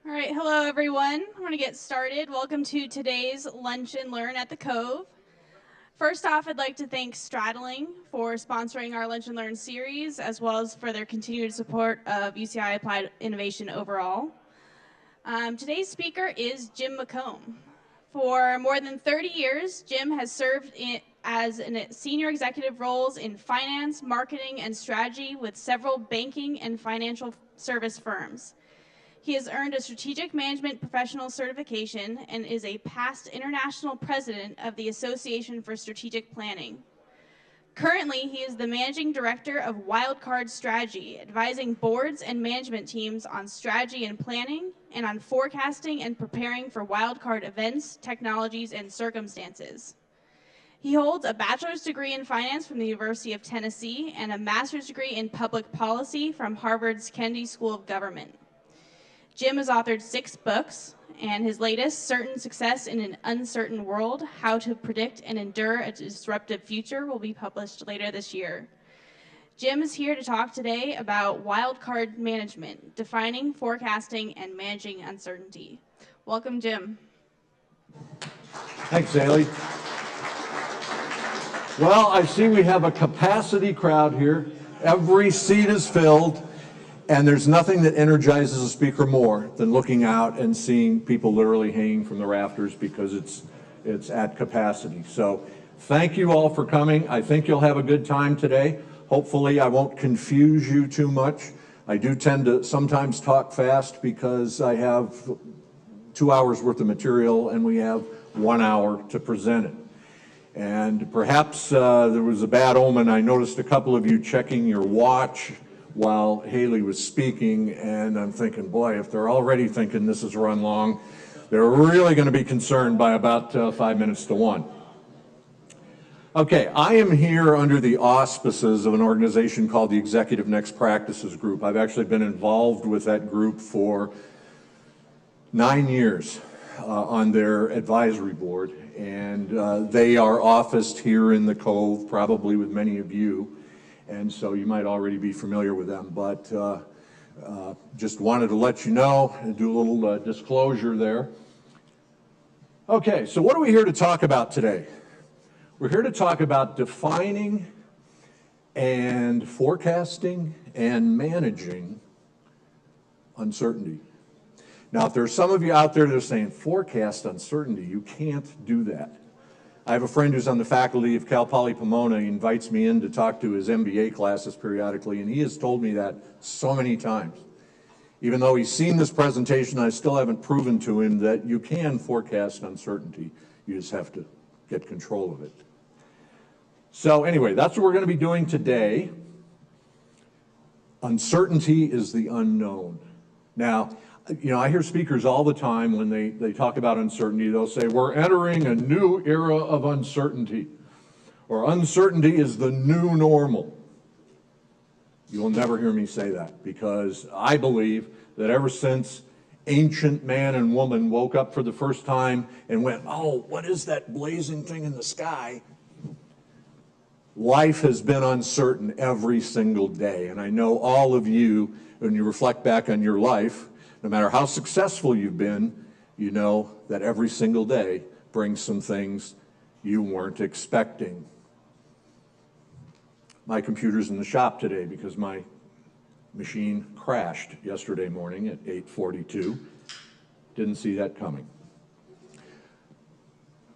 All right, hello everyone. I'm going to get started. Welcome to today's Lunch and Learn at the Cove. First off, I'd like to thank Straddling for sponsoring our Lunch and Learn series, as well as for their continued support of UCI Applied Innovation overall. Today's speaker is Jim McComb. For more than 30 years, Jim has served as senior executive roles in finance, marketing, and strategy with several banking and financial service firms. He has earned a strategic management professional certification and is a past international president of the Association for Strategic Planning. Currently, he is the managing director of Wildcard Strategy, advising boards and management teams on strategy and planning and on forecasting and preparing for wildcard events, technologies, and circumstances. He holds a bachelor's degree in finance from the University of Tennessee and a master's degree in public policy from Harvard's Kennedy School of Government. Jim has authored 6 books, and his latest, Certain Success in an Uncertain World, How to Predict and Endure a Disruptive Future, will be published later this year. Jim is here to talk today about wildcard management, defining, forecasting, and managing uncertainty. Welcome, Jim. Thanks, Haley. Well, I see we have a capacity crowd here. Every seat is filled. And there's nothing that energizes a speaker more than looking out and seeing people literally hanging from the rafters because it's at capacity. So thank you all for coming. I think you'll have a good time today. Hopefully I won't confuse you too much. I do tend to sometimes talk fast because I have 2 hours worth of material and we have 1 hour to present it. And perhaps there was a bad omen. I noticed a couple of you checking your watch while Haley was speaking, and I'm thinking, boy, if they're already thinking this has run long, they're really going to be concerned by about 5 minutes to 1. Okay, I am here under the auspices of an organization called the Executive Next Practices Group. I've actually been involved with that group for 9 years on their advisory board, and they are officed here in the Cove, probably with many of you. And so you might already be familiar with them, but just wanted to let you know and do a little disclosure there. Okay, so what are we here to talk about today? We're here to talk about defining and forecasting and managing uncertainty. Now, if there's some of you out there that are saying, forecast uncertainty, you can't do that. I have a friend who's on the faculty of Cal Poly Pomona. He invites me in to talk to his MBA classes periodically, and he has told me that so many times. Even though he's seen this presentation, I still haven't proven to him that you can forecast uncertainty. You just have to get control of it. So anyway, that's what we're going to be doing today. Uncertainty is the unknown. Now, you know, I hear speakers all the time when they talk about uncertainty, they'll say, we're entering a new era of uncertainty, or uncertainty is the new normal. You will never hear me say that, because I believe that ever since ancient man and woman woke up for the first time and went, oh, what is that blazing thing in the sky? Life has been uncertain every single day. And I know all of you, when you reflect back on your life, no matter how successful you've been, you know that every single day brings some things you weren't expecting. My computer's in the shop today because my machine crashed yesterday morning at 8:42. Didn't see that coming.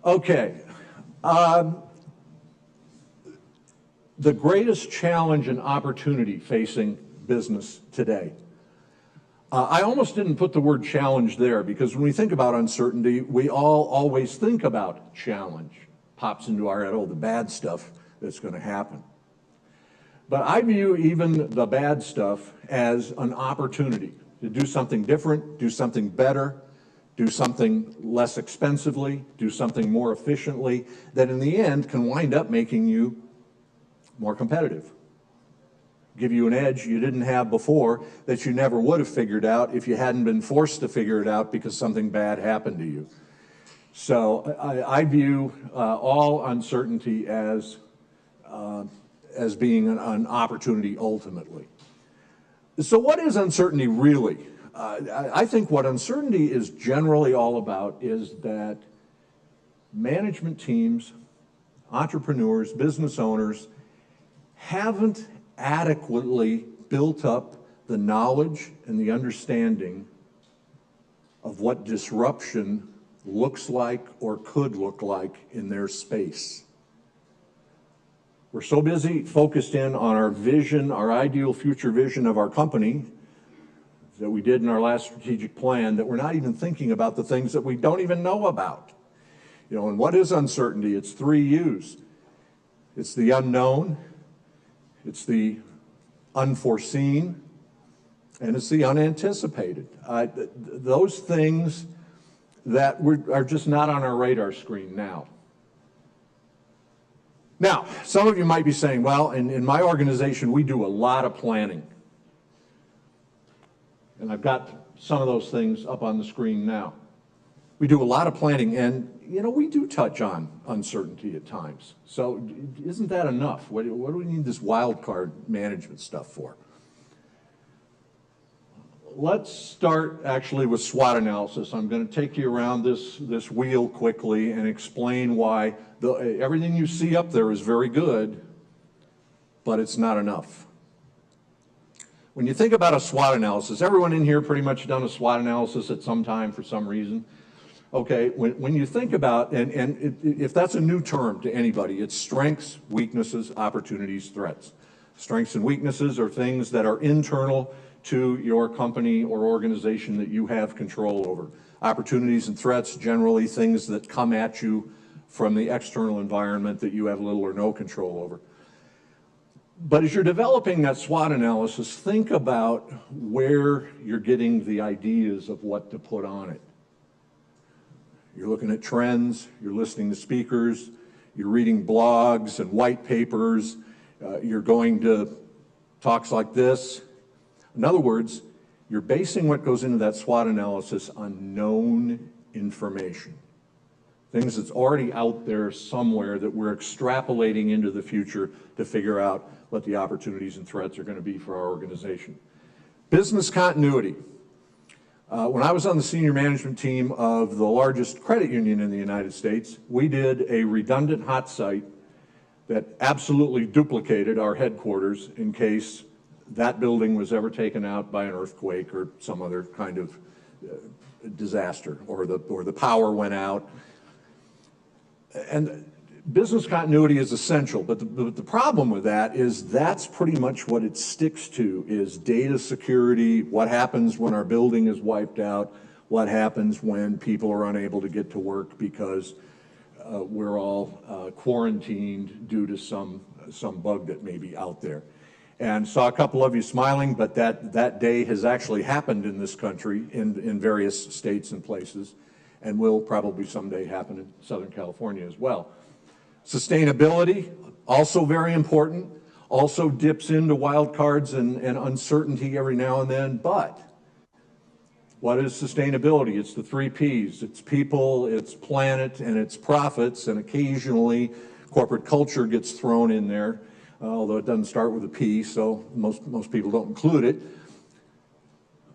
Okay. The greatest challenge and opportunity facing business today. I almost didn't put the word challenge there because when we think about uncertainty, we all always think about challenge. Pops into our head, oh, the bad stuff that's going to happen. But I view even the bad stuff as an opportunity to do something different, do something better, do something less expensively, do something more efficiently, that in the end can wind up making you more competitive. Give you an edge you didn't have before that you never would have figured out if you hadn't been forced to figure it out because something bad happened to you. So I view all uncertainty as being an opportunity ultimately. So what is uncertainty really? I think what uncertainty is generally all about is that management teams, entrepreneurs, business owners haven't adequately built up the knowledge and the understanding of what disruption looks like or could look like in their space. We're so busy focused in on our vision, our ideal future vision of our company that we did in our last strategic plan, that we're not even thinking about the things that we don't even know about. You know, and what is uncertainty? It's 3 U's. It's the unknown, it's the unforeseen, and it's the unanticipated. Those things that are just not on our radar screen now. Now, some of you might be saying, well, in my organization, we do a lot of planning. And I've got some of those things up on the screen now. We do a lot of planning, and you know, we do touch on uncertainty at times. So isn't that enough? What do we need this wild card management stuff for? Let's start actually with SWOT analysis. I'm going to take you around this wheel quickly and explain why everything you see up there is very good, but it's not enough. When you think about a SWOT analysis, everyone in here pretty much done a SWOT analysis at some time for some reason. Okay, when you think about, if that's a new term to anybody, it's strengths, weaknesses, opportunities, threats. Strengths and weaknesses are things that are internal to your company or organization that you have control over. Opportunities and threats, generally things that come at you from the external environment that you have little or no control over. But as you're developing that SWOT analysis, think about where you're getting the ideas of what to put on it. You're looking at trends, you're listening to speakers, you're reading blogs and white papers, you're going to talks like this. In other words, you're basing what goes into that SWOT analysis on known information. Things that's already out there somewhere that we're extrapolating into the future to figure out what the opportunities and threats are going to be for our organization. Business continuity. When I was on the senior management team of the largest credit union in the United States, we did a redundant hot site that absolutely duplicated our headquarters in case that building was ever taken out by an earthquake or some other kind of disaster, or the power went out. And business continuity is essential, but the problem with that is that's pretty much what it sticks to, is data security, what happens when our building is wiped out, what happens when people are unable to get to work because we're all quarantined due to some bug that may be out there. And saw a couple of you smiling, but that day has actually happened in this country in various states and places, and will probably someday happen in Southern California as well. Sustainability, also very important, also dips into wild cards and uncertainty every now and then, but what is sustainability? It's the 3 Ps. It's people, it's planet, and it's profits, and occasionally corporate culture gets thrown in there, although it doesn't start with a P, so most people don't include it.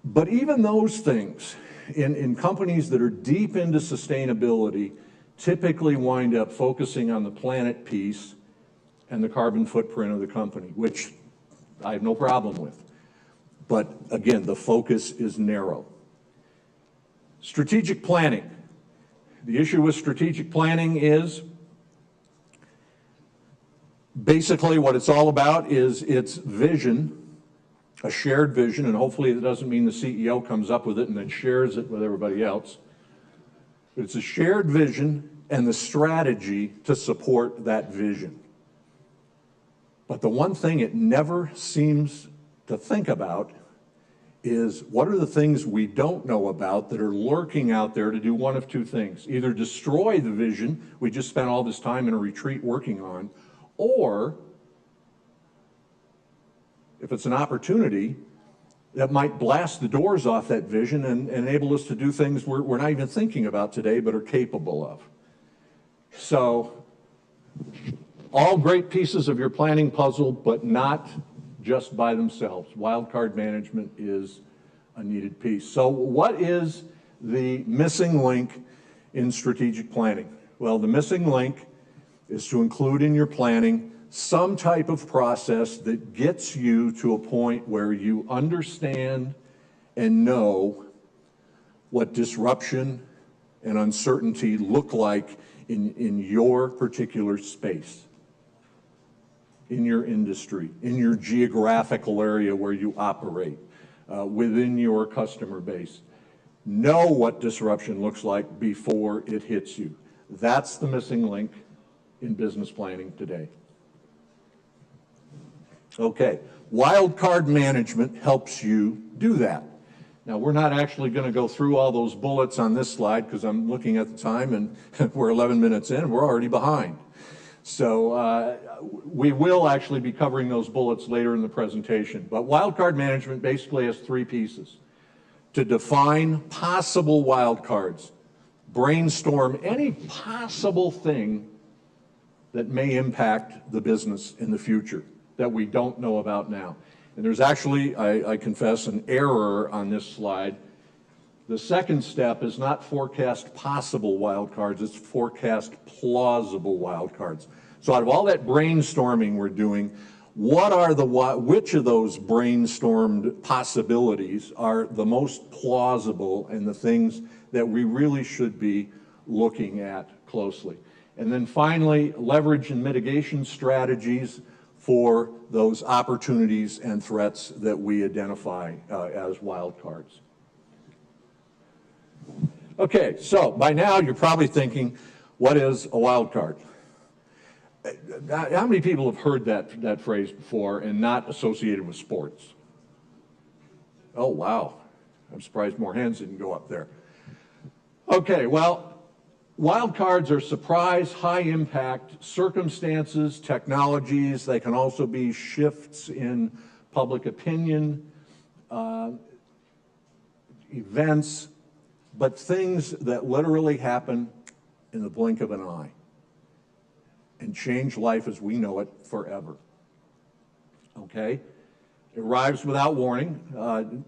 But even those things, in companies that are deep into sustainability, typically wind up focusing on the planet piece and the carbon footprint of the company, which I have no problem with. But again, the focus is narrow. Strategic planning. The issue with strategic planning is basically what it's all about is its vision, a shared vision, and hopefully it doesn't mean the CEO comes up with it and then shares it with everybody else. But it's a shared vision and the strategy to support that vision. But the one thing it never seems to think about is what are the things we don't know about that are lurking out there to do one of 2 things. Either destroy the vision we just spent all this time in a retreat working on, or if it's an opportunity, that might blast the doors off that vision and enable us to do things we're not even thinking about today but are capable of. So, all great pieces of your planning puzzle, but not just by themselves. Wildcard management is a needed piece. So what is the missing link in strategic planning? Well, the missing link is to include in your planning some type of process that gets you to a point where you understand and know what disruption and uncertainty look like in your particular space, in your industry, in your geographical area where you operate, within your customer base. Know what disruption looks like before it hits you. That's the missing link in business planning today. Okay, wildcard management helps you do that. Now, we're not actually going to go through all those bullets on this slide because I'm looking at the time and we're 11 minutes in, we're already behind. So we will actually be covering those bullets later in the presentation. But wildcard management basically has three pieces. To define possible wildcards, brainstorm any possible thing that may impact the business in the future that we don't know about now. And there's actually, I confess, an error on this slide. The second step is not forecast possible wildcards, it's forecast plausible wildcards. So out of all that brainstorming we're doing, which of those brainstormed possibilities are the most plausible and the things that we really should be looking at closely? And then finally, leverage and mitigation strategies for those opportunities and threats that we identify as wildcards. Okay, so by now you're probably thinking, what is a wildcard? How many people have heard that phrase before and not associated with sports? Oh, wow. I'm surprised more hands didn't go up there. Okay, well, wildcards are surprise, high-impact circumstances, technologies. They can also be shifts in public opinion, events, but things that literally happen in the blink of an eye and change life as we know it forever. Okay? It arrives without warning,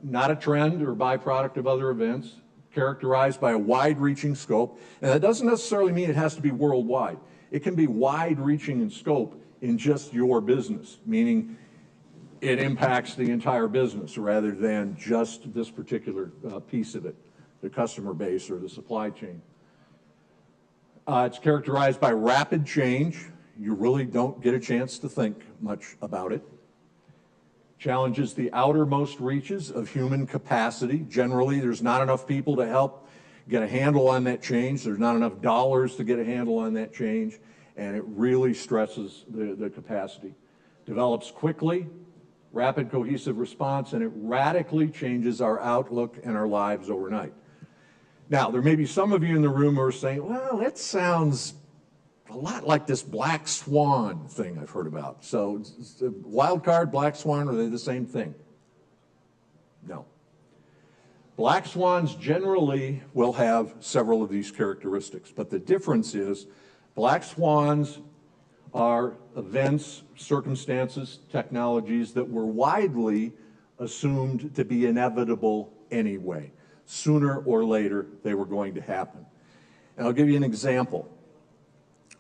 not a trend or byproduct of other events, characterized by a wide-reaching scope. And that doesn't necessarily mean it has to be worldwide. It can be wide-reaching in scope in just your business, meaning it impacts the entire business rather than just this particular piece of it, the customer base or the supply chain. It's characterized by rapid change. You really don't get a chance to think much about it. Challenges the outermost reaches of human capacity. Generally, there's not enough people to help get a handle on that change. There's not enough dollars to get a handle on that change, and it really stresses the capacity. Develops quickly, rapid cohesive response, and it radically changes our outlook and our lives overnight. Now, there may be some of you in the room who are saying, well, that sounds a lot like this black swan thing I've heard about. So wild card, black swan, are they the same thing? No. Black swans generally will have several of these characteristics, but the difference is black swans are events, circumstances, technologies that were widely assumed to be inevitable anyway. Sooner or later, they were going to happen. And I'll give you an example.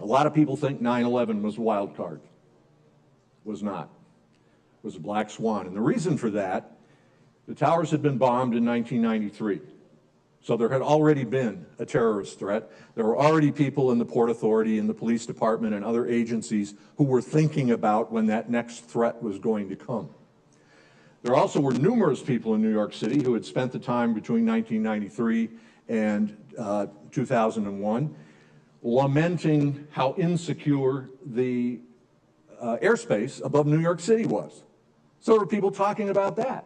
A lot of people think 9/11 was a wild card. It was not. It was a black swan. And the reason for that, the towers had been bombed in 1993. So there had already been a terrorist threat. There were already people in the Port Authority and the police department and other agencies who were thinking about when that next threat was going to come. There also were numerous people in New York City who had spent the time between 1993 and 2001 lamenting how insecure the airspace above New York City was. So there were people talking about that.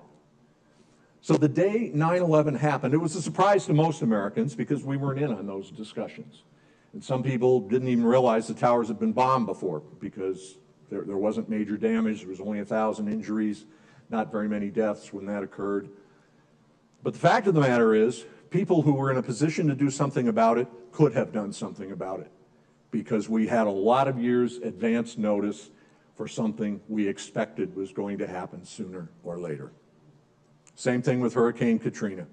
So the day 9/11 happened, it was a surprise to most Americans because we weren't in on those discussions. And some people didn't even realize the towers had been bombed before because there wasn't major damage. There was only 1,000 injuries. Not very many deaths when that occurred. But the fact of the matter is, people who were in a position to do something about it could have done something about it because we had a lot of years advance notice for something we expected was going to happen sooner or later. Same thing with Hurricane Katrina.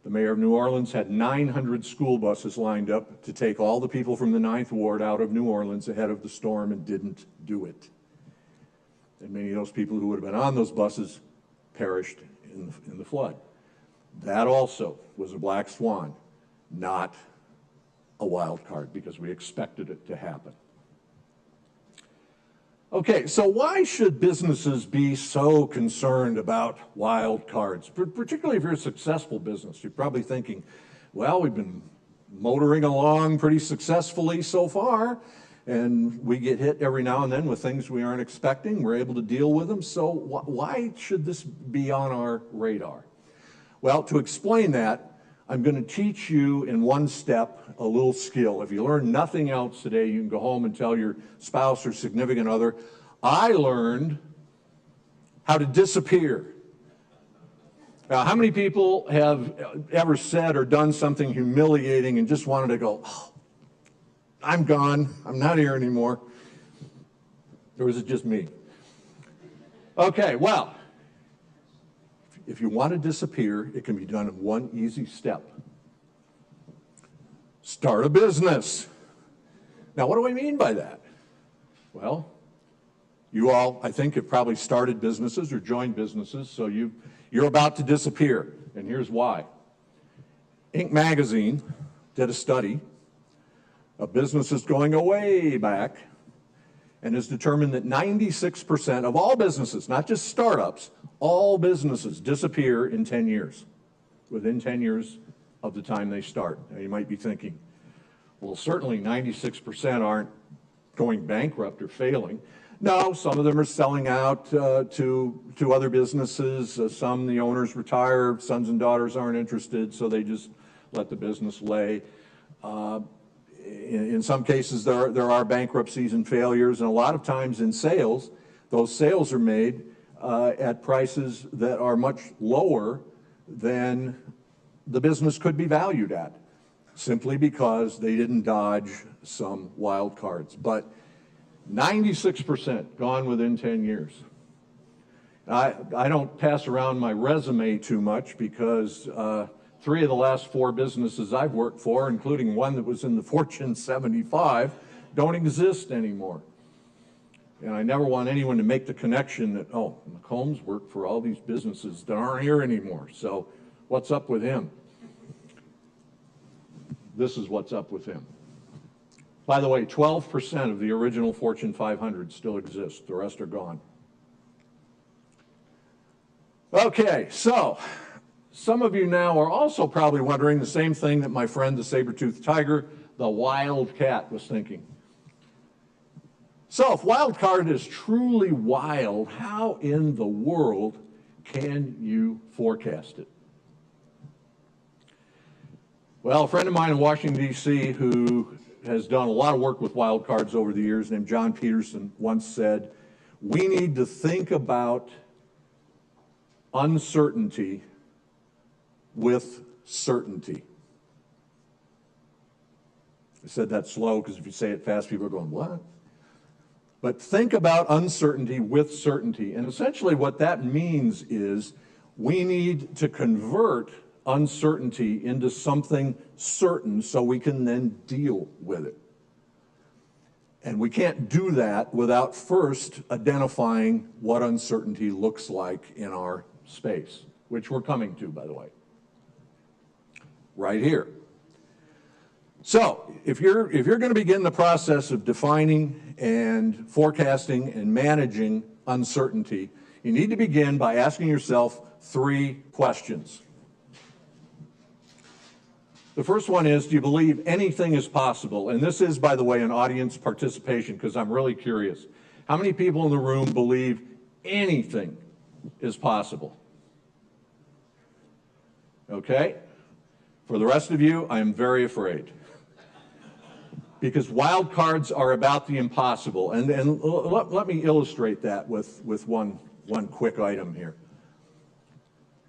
The mayor of New Orleans had 900 school buses lined up to take all the people from the 9th Ward out of New Orleans ahead of the storm and didn't do it. And many of those people who would have been on those buses perished in the flood. That also was a black swan, not a wild card, because we expected it to happen. Okay, so why should businesses be so concerned about wild cards? Particularly if you're a successful business. You're probably thinking, well, we've been motoring along pretty successfully so far, and we get hit every now and then with things we aren't expecting. We're able to deal with them, so why should this be on our radar? Well, to explain that, I'm going to teach you in one step a little skill. If you learn nothing else today, you can go home and tell your spouse or significant other, I learned how to disappear. Now, how many people have ever said or done something humiliating and just wanted to go, oh, I'm gone, I'm not here anymore? Or is it just me? Okay, well, if you want to disappear, it can be done in one easy step. Start a business. Now, what do I mean by that? Well, you all, I think, have probably started businesses or joined businesses, so you're about to disappear, and here's why. Inc. magazine did a study of businesses going way back and has determined that 96% of all businesses, not just startups, all businesses disappear in 10 years, within 10 years of the time they start. Now, you might be thinking, well, certainly 96% aren't going bankrupt or failing. No, some of them are selling out to other businesses. Some, the owners retire, sons and daughters aren't interested, so they just let the business lay. In some cases, there are bankruptcies and failures, and a lot of times in sales, those sales are made at prices that are much lower than the business could be valued at, simply because they didn't dodge some wild cards. But 96% gone within 10 years. I don't pass around my resume too much because 3 of the last 4 businesses I've worked for, including one that was in the Fortune 75, don't exist anymore. And I never want anyone to make the connection that, oh, McComb's worked for all these businesses that aren't here anymore, so what's up with him? This is what's up with him. By the way, 12% of the original Fortune 500 still exist. The rest are gone. Okay, so some of you now are also probably wondering the same thing that my friend, the saber-toothed tiger, the wildcat, was thinking. So if wildcard is truly wild, how in the world can you forecast it? Well, a friend of mine in Washington, D.C., who has done a lot of work with wildcards over the years, named John Peterson, once said, we need to think about uncertainty with certainty. I said that slow because if you say it fast, people are going, what? But think about uncertainty with certainty. And essentially what that means is we need to convert uncertainty into something certain so we can then deal with it. And we can't do that without first identifying what uncertainty looks like in our space, which we're coming to, by the way, right here. So if you're going to begin the process of defining and forecasting and managing uncertainty, you need to begin by asking yourself 3 questions. The first one is, do you believe anything is possible? And this is, by the way, an audience participation because I'm really curious. How many people in the room believe anything is possible? Okay. For the rest of you, I am very afraid. Because wild cards are about the impossible. And let me illustrate that with one quick item here.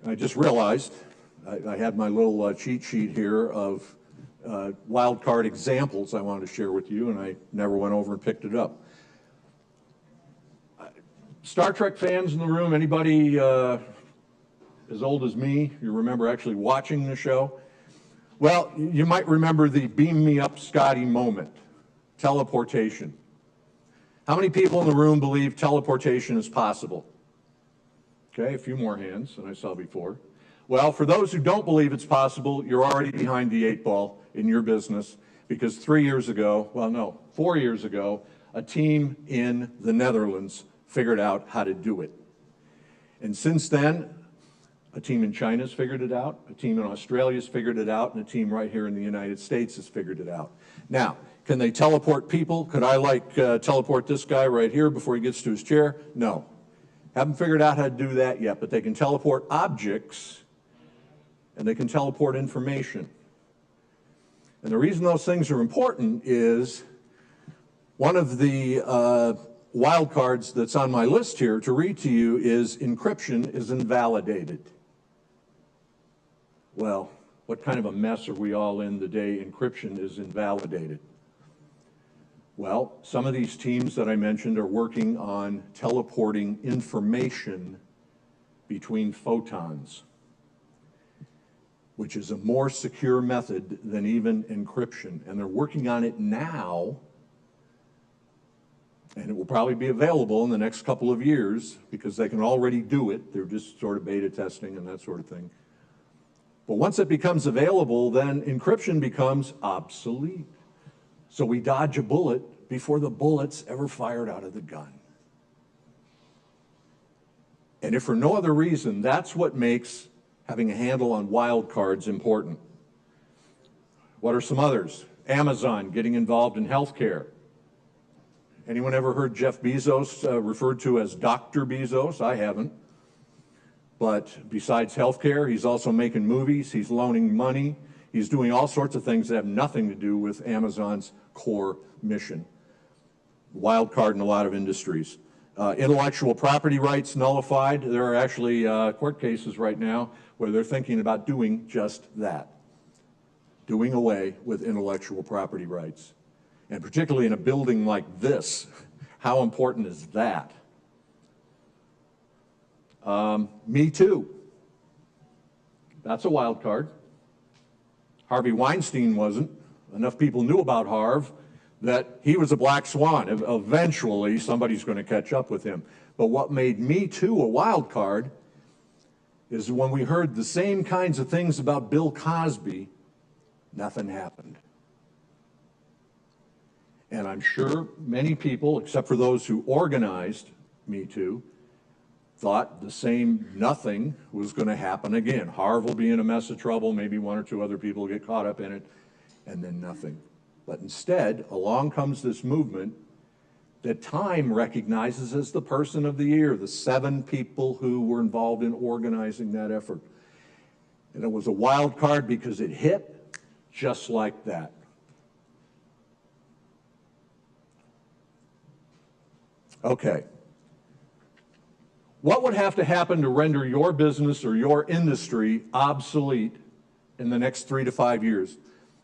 I just realized I had my little cheat sheet here of wild card examples I wanted to share with you, and I never went over and picked it up. Star Trek fans in the room, anybody as old as me, you remember actually watching the show. Well, you might remember the beam me up Scotty moment, teleportation. How many people in the room believe teleportation is possible? Okay, a few more hands than I saw before. Well, for those who don't believe it's possible, you're already behind the 8 ball in your business, because 4 years ago, a team in the Netherlands figured out how to do it. And since then, a team in China's figured it out, a team in Australia's figured it out, and a team right here in the United States has figured it out. Now, can they teleport people? Could I teleport this guy right here before he gets to his chair? No. Haven't figured out how to do that yet, but they can teleport objects and they can teleport information. And the reason those things are important is one of the wild cards that's on my list here to read to you is encryption is invalidated. Well, what kind of a mess are we all in the day encryption is invalidated? Well, some of these teams that I mentioned are working on teleporting information between photons, which is a more secure method than even encryption. And they're working on it now, and it will probably be available in the next couple of years because they can already do it. They're just sort of beta testing and that sort of thing. But once it becomes available, then encryption becomes obsolete. So we dodge a bullet before the bullet's ever fired out of the gun. And if for no other reason, that's what makes having a handle on wildcards important. What are some others? Amazon getting involved in healthcare. Anyone ever heard Jeff Bezos referred to as Dr. Bezos? I haven't. But besides healthcare, he's also making movies, he's loaning money, he's doing all sorts of things that have nothing to do with Amazon's core mission. Wild card in a lot of industries. Intellectual property rights nullified. There are actually court cases right now where they're thinking about doing just that, doing away with intellectual property rights. And particularly in a building like this, how important is that? Me Too. That's a wild card. Harvey Weinstein wasn't. Enough people knew about Harv that he was a black swan. Eventually, somebody's going to catch up with him. But what made Me Too a wild card is when we heard the same kinds of things about Bill Cosby, nothing happened. And I'm sure many people, except for those who organized Me Too, thought the same nothing was going to happen again. Harv will be in a mess of trouble, maybe one or two other people will get caught up in it, and then nothing. But instead, along comes this movement that Time recognizes as the person of the year, the 7 people who were involved in organizing that effort. And it was a wild card because it hit just like that. Okay. What would have to happen to render your business or your industry obsolete in the next 3 to 5 years?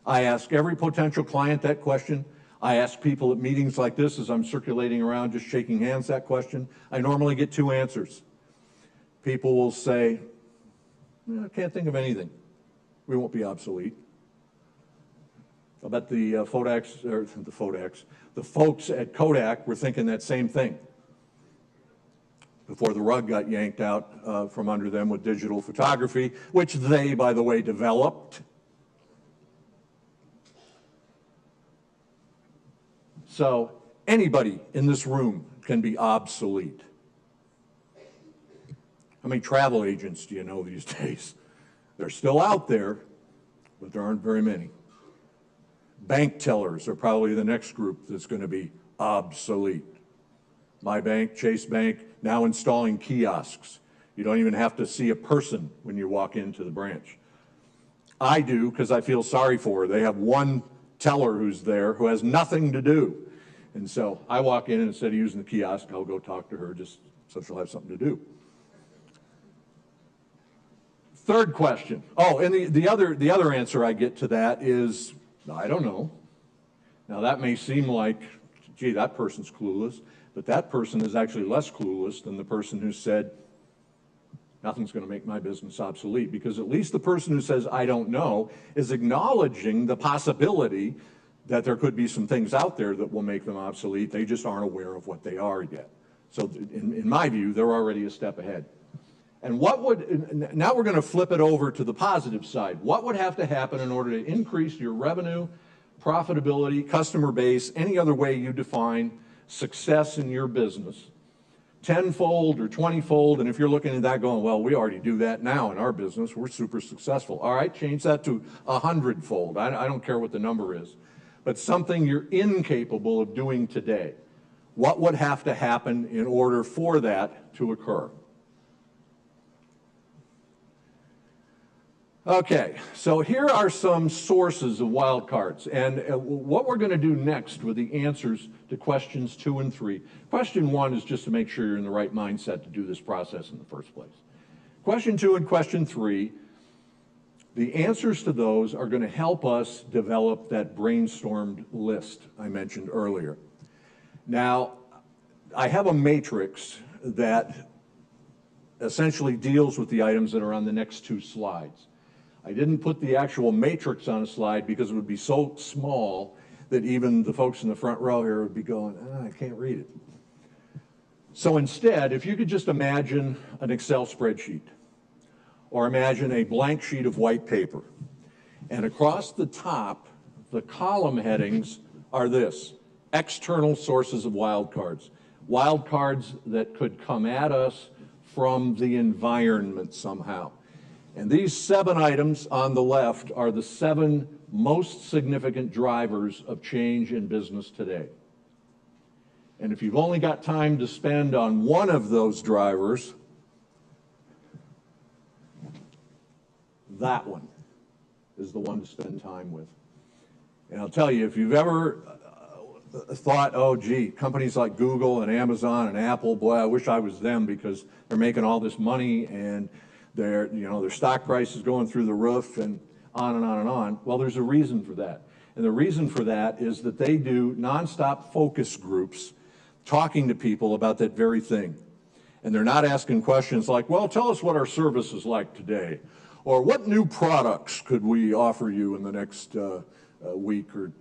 I ask every potential client that question. I ask people at meetings like this as I'm circulating around, just shaking hands, that question. I normally get 2 answers. People will say, I can't think of anything. We won't be obsolete. I bet the folks at Kodak were thinking that same thing before the rug got yanked out from under them with digital photography, which they, by the way, developed. So anybody in this room can be obsolete. How many travel agents do you know these days? They're still out there, but there aren't very many. Bank tellers are probably the next group that's going to be obsolete. My bank, Chase Bank, now installing kiosks. You don't even have to see a person when you walk into the branch. I do because I feel sorry for her. They have one teller who's there who has nothing to do. And so I walk in and instead of using the kiosk, I'll go talk to her just so she'll have something to do. Third question. Oh, and the other answer I get to that is, I don't know. Now that may seem like, gee, that person's clueless, but that person is actually less clueless than the person who said, Nothing's going to make my business obsolete, because at least the person who says, I don't know, is acknowledging the possibility that there could be some things out there that will make them obsolete. They just aren't aware of what they are yet. So in my view, they're already a step ahead. And now we're going to flip it over to the positive side. What would have to happen in order to increase your revenue, profitability, customer base, any other way you define success in your business, tenfold or 20-fold? And if you're looking at that going, well, we already do that now in our business, we're super successful. All right, change that to 100-fold. I don't care what the number is, but something you're incapable of doing today. What would have to happen in order for that to occur? Okay, so here are some sources of wildcards, and what we're going to do next with the answers to questions 2 and 3. Question 1 is just to make sure you're in the right mindset to do this process in the first place. Question 2 and question 3, the answers to those are going to help us develop that brainstormed list I mentioned earlier. Now, I have a matrix that essentially deals with the items that are on the next 2 slides. I didn't put the actual matrix on a slide because it would be so small that even the folks in the front row here would be going, I can't read it. So instead, if you could just imagine an Excel spreadsheet, or imagine a blank sheet of white paper, and across the top, the column headings are this: external sources of wildcards. Wildcards that could come at us from the environment somehow. And these 7 items on the left are the 7 most significant drivers of change in business today. And if you've only got time to spend on one of those drivers, that one is the one to spend time with. And I'll tell you, if you've ever thought, oh gee, companies like Google and Amazon and Apple, boy, I wish I was them because they're making all this money and their stock price is going through the roof, and on and on and on. Well, there's a reason for that. And the reason for that is that they do nonstop focus groups talking to people about that very thing. And they're not asking questions like, well, tell us what our service is like today, or what new products could we offer you in the next week or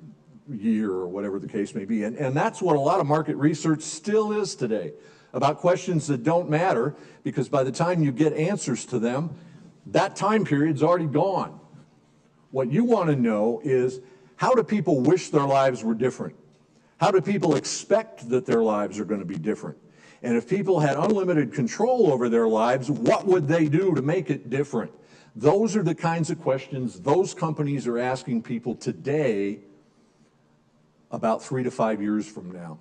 year, or whatever the case may be. And that's what a lot of market research still is today, about questions that don't matter, because by the time you get answers to them, that time period's already gone. What you want to know is, how do people wish their lives were different? How do people expect that their lives are going to be different? And if people had unlimited control over their lives, what would they do to make it different? Those are the kinds of questions those companies are asking people today about 3 to 5 years from now.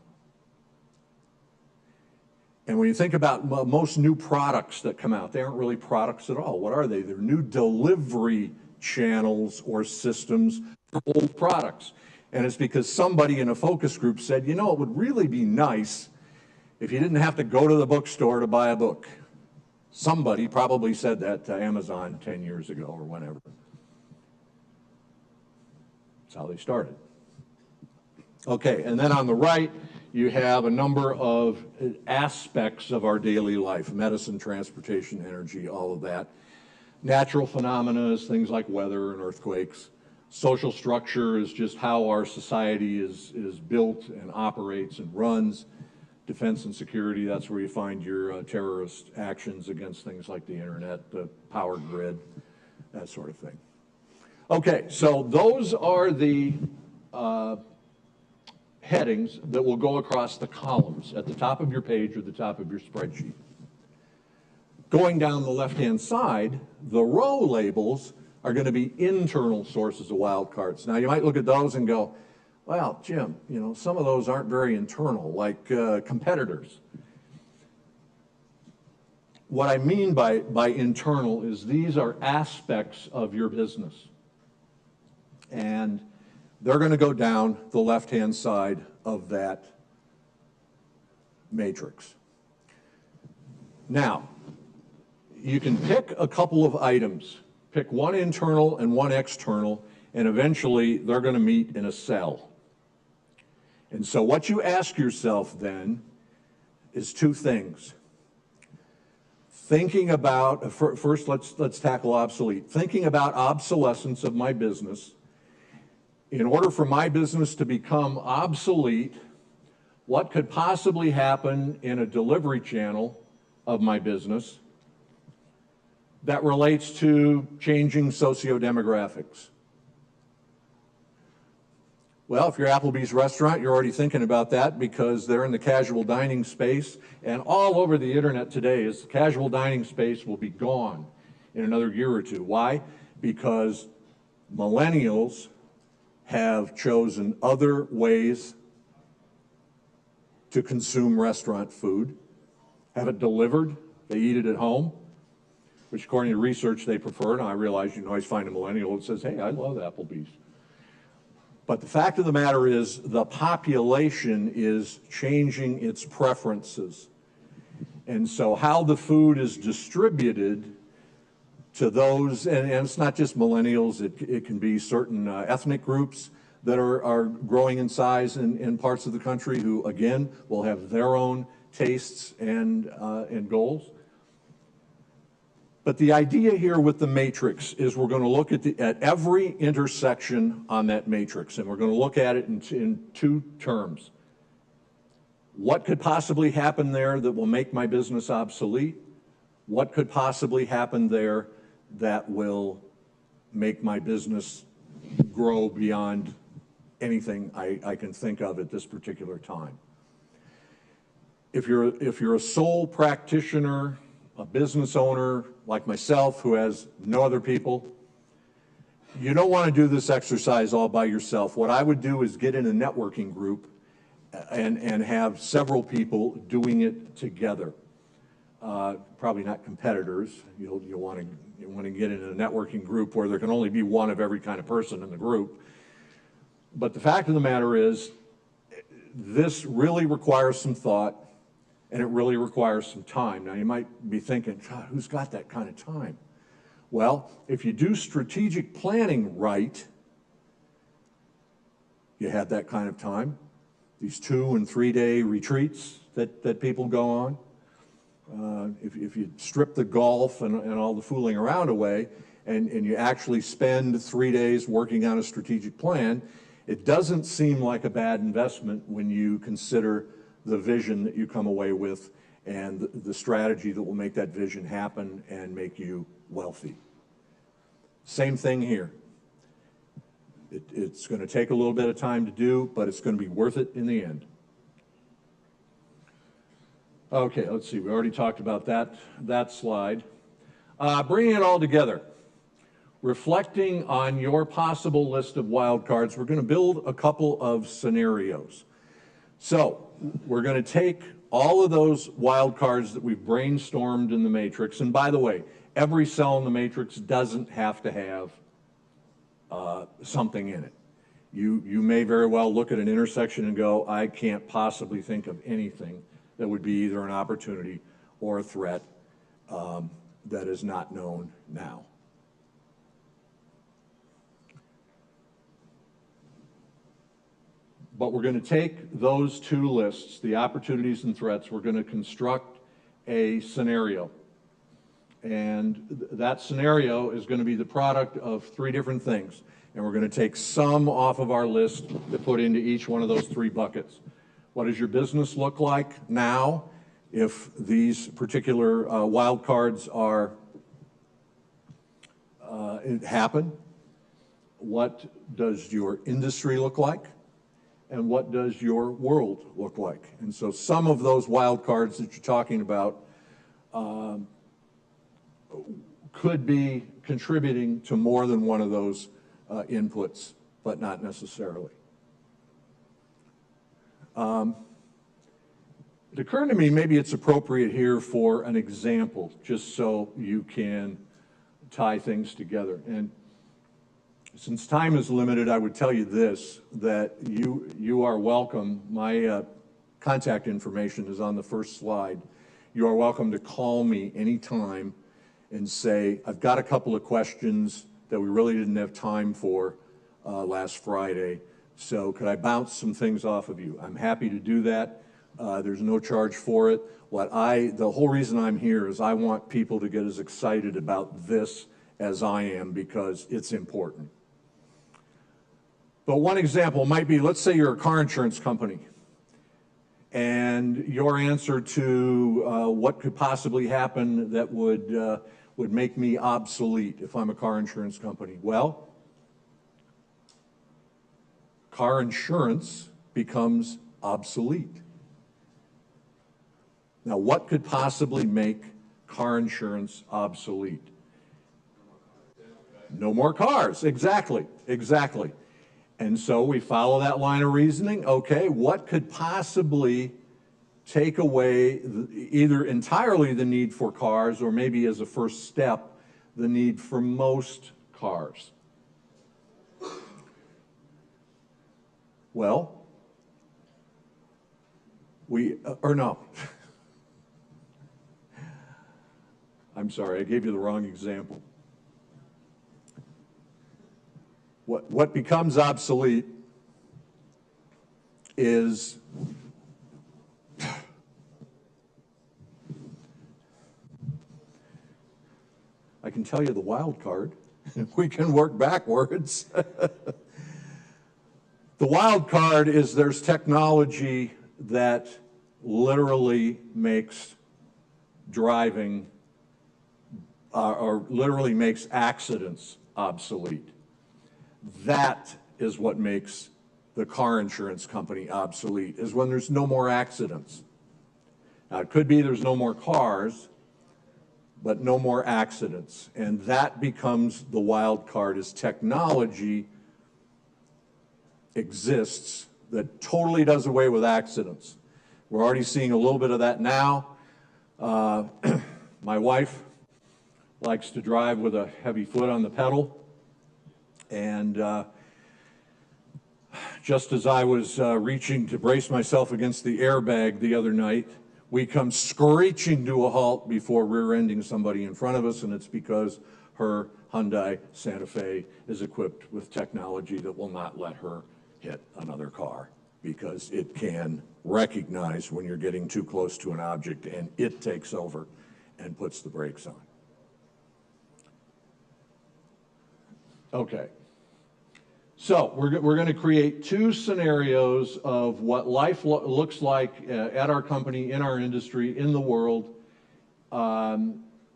And when you think about most new products that come out, they aren't really products at all. What are they? They're new delivery channels or systems for old products. And it's because somebody in a focus group said, you know, it would really be nice if you didn't have to go to the bookstore to buy a book. Somebody probably said that to Amazon 10 years ago or whenever. That's how they started. Okay, and then on the right, you have a number of aspects of our daily life: medicine, transportation, energy, all of that. Natural phenomena is things like weather and earthquakes. Social structure is just how our society is built and operates and runs. Defense and security, that's where you find your terrorist actions against things like the internet, the power grid, that sort of thing. Okay, so those are the headings that will go across the columns at the top of your page or the top of your spreadsheet. Going down the left-hand side, the row labels are going to be internal sources of wildcards. Now, you might look at those and go, well, Jim, you know, some of those aren't very internal, like competitors. What I mean by internal is these are aspects of your business. And they're going to go down the left-hand side of that matrix. Now, you can pick a couple of items. Pick one internal and one external, and eventually they're going to meet in a cell. And so what you ask yourself then is 2 things. thinking about, first let's tackle obsolete. Thinking about obsolescence of my business. In order for my business to become obsolete, what could possibly happen in a delivery channel of my business that relates to changing socio-demographics? Well, if you're Applebee's restaurant, you're already thinking about that because they're in the casual dining space, and all over the internet today is the casual dining space will be gone in another year or two. Why? Because millennials have chosen other ways to consume restaurant food, have it delivered, they eat it at home, which according to research they prefer. Now I realize you can always find a millennial that says, hey, I love Applebee's. But the fact of the matter is the population is changing its preferences. And so how the food is distributed to those, and it's not just millennials, it can be certain ethnic groups that are growing in size in parts of the country who, again, will have their own tastes and goals. But the idea here with the matrix is we're going to look at every intersection on that matrix, and we're going to look at it in two terms. What could possibly happen there that will make my business obsolete? What could possibly happen there that will make my business grow beyond anything I can think of at this particular time? If you're a sole practitioner, a business owner like myself who has no other people, you don't want to do this exercise all by yourself. What I would do is get in a networking group and have several people doing it together. Probably not competitors. You'll want to get in a networking group where there can only be one of every kind of person in the group. But the fact of the matter is, this really requires some thought, and it really requires some time. Now, you might be thinking, God, who's got that kind of time? Well, if you do strategic planning right, you have that kind of time. These 2- and 3-day retreats that people go on. If you strip the golf and all the fooling around away, and you actually spend 3 days working on a strategic plan, it doesn't seem like a bad investment when you consider the vision that you come away with and the strategy that will make that vision happen and make you wealthy. Same thing here. It's going to take a little bit of time to do, but it's going to be worth it in the end. Okay, let's see. We already talked about that slide. Bringing it all together. Reflecting on your possible list of wildcards, we're going to build a couple of scenarios. So we're going to take all of those wildcards that we've brainstormed in the matrix, and by the way, every cell in the matrix doesn't have to have something in it. You may very well look at an intersection and go, I can't possibly think of anything that would be either an opportunity or a threat that is not known now. But we're going to take those two lists, the opportunities and threats, we're going to construct a scenario. And that scenario is going to be the product of 3 different things. And we're going to take some off of our list to put into each one of those 3 buckets. What does your business look like now if these particular wildcards are happen? What does your industry look like? And what does your world look like? And so some of those wildcards that you're talking about could be contributing to more than one of those inputs, but not necessarily. It occurred to me maybe it's appropriate here for an example, just so you can tie things together. And since time is limited, I would tell you this, that you are welcome. My contact information is on the first slide. You are welcome to call me anytime and say, I've got a couple of questions that we really didn't have time for last Friday, so could I bounce some things off of you? I'm happy to do that. There's no charge for it. The whole reason I'm here is I want people to get as excited about this as I am because it's important. But one example might be, let's say you're a car insurance company and your answer to what could possibly happen that would make me obsolete if I'm a car insurance company. Well, car insurance becomes obsolete. Now, what could possibly make car insurance obsolete? No more cars, exactly. And so we follow that line of reasoning. Okay, what could possibly take away either entirely the need for cars or maybe as a first step, the need for most cars? Well, no. I'm sorry, I gave you the wrong example. What becomes obsolete is I can tell you the wild card. We can work backwards. The wild card is there's technology that literally makes driving or literally makes accidents obsolete. That is what makes the car insurance company obsolete, is when there's no more accidents. Now, it could be there's no more cars, but no more accidents. And that becomes the wild card, as technology exists that totally does away with accidents. We're already seeing a little bit of that now. My wife likes to drive with a heavy foot on the pedal. And just as I was reaching to brace myself against the airbag the other night, we come screeching to a halt before rear-ending somebody in front of us, and it's because her Hyundai Santa Fe is equipped with technology that will not let her hit another car because it can recognize when you're getting too close to an object, and it takes over and puts the brakes on. Okay. So we're going to create two scenarios of what life looks like at our company, in our industry, in the world,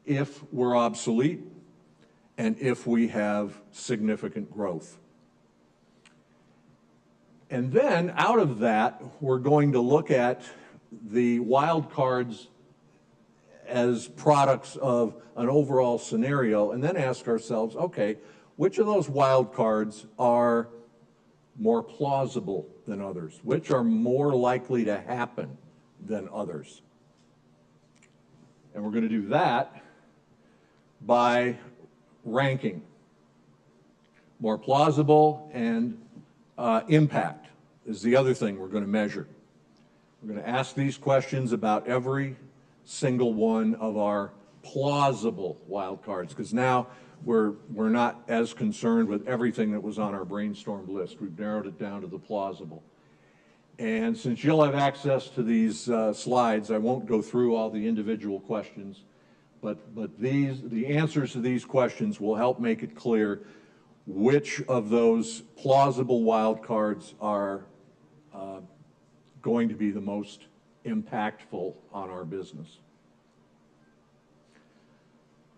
if we're obsolete and if we have significant growth. And then out of that, we're going to look at the wild cards as products of an overall scenario and then ask ourselves, okay, which of those wild cards are more plausible than others? Which are more likely to happen than others? And we're going to do that by ranking. More plausible and impact is the other thing we're going to measure. We're going to ask these questions about every single one of our plausible wild cards, because now we're not as concerned with everything that was on our brainstorm list. We've narrowed it down to the plausible. And since you'll have access to these slides, I won't go through all the individual questions, but the answers to these questions will help make it clear which of those plausible wild cards are going to be the most impactful on our business.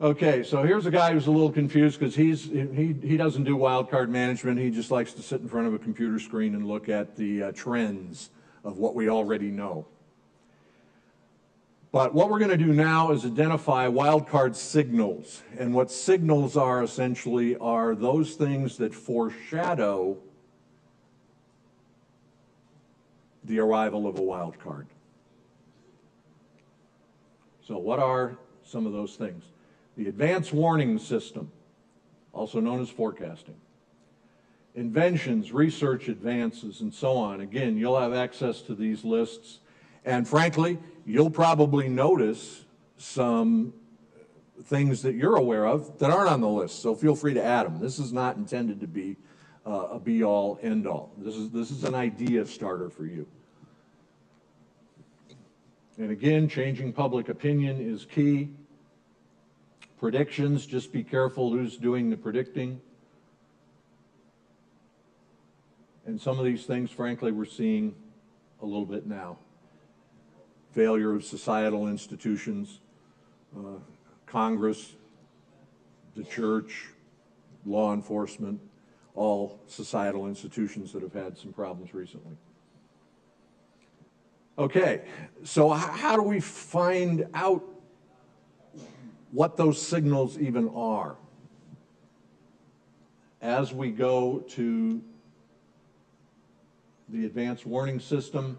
Okay, so here's a guy who's a little confused because he doesn't do wildcard management. He just likes to sit in front of a computer screen and look at the trends of what we already know. But what we're going to do now is identify wildcard signals. And what signals are essentially are those things that foreshadow the arrival of a wildcard. So what are some of those things? The advanced warning system, also known as forecasting. Inventions, research advances, and so on. Again, you'll have access to these lists. And frankly, you'll probably notice some things that you're aware of that aren't on the list. So feel free to add them. This is not intended to be a be-all, end-all. This is an idea starter for you. And again, changing public opinion is key. Predictions, just be careful who's doing the predicting. And some of these things, frankly, we're seeing a little bit now. Failure of societal institutions, Congress, the church, law enforcement, all societal institutions that have had some problems recently. Okay, so how do we find out what those signals even are? As we go to the advanced warning system,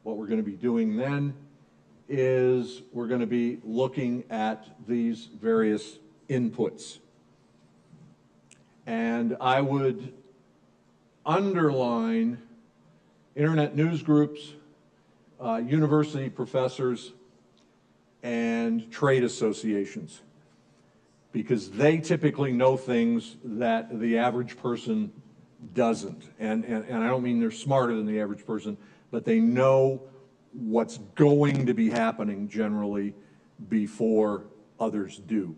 what we're going to be doing then is we're going to be looking at these various inputs. And I would underline internet news groups, university professors, and trade associations, because they typically know things that the average person doesn't. And I don't mean they're smarter than the average person, but they know what's going to be happening generally before others do.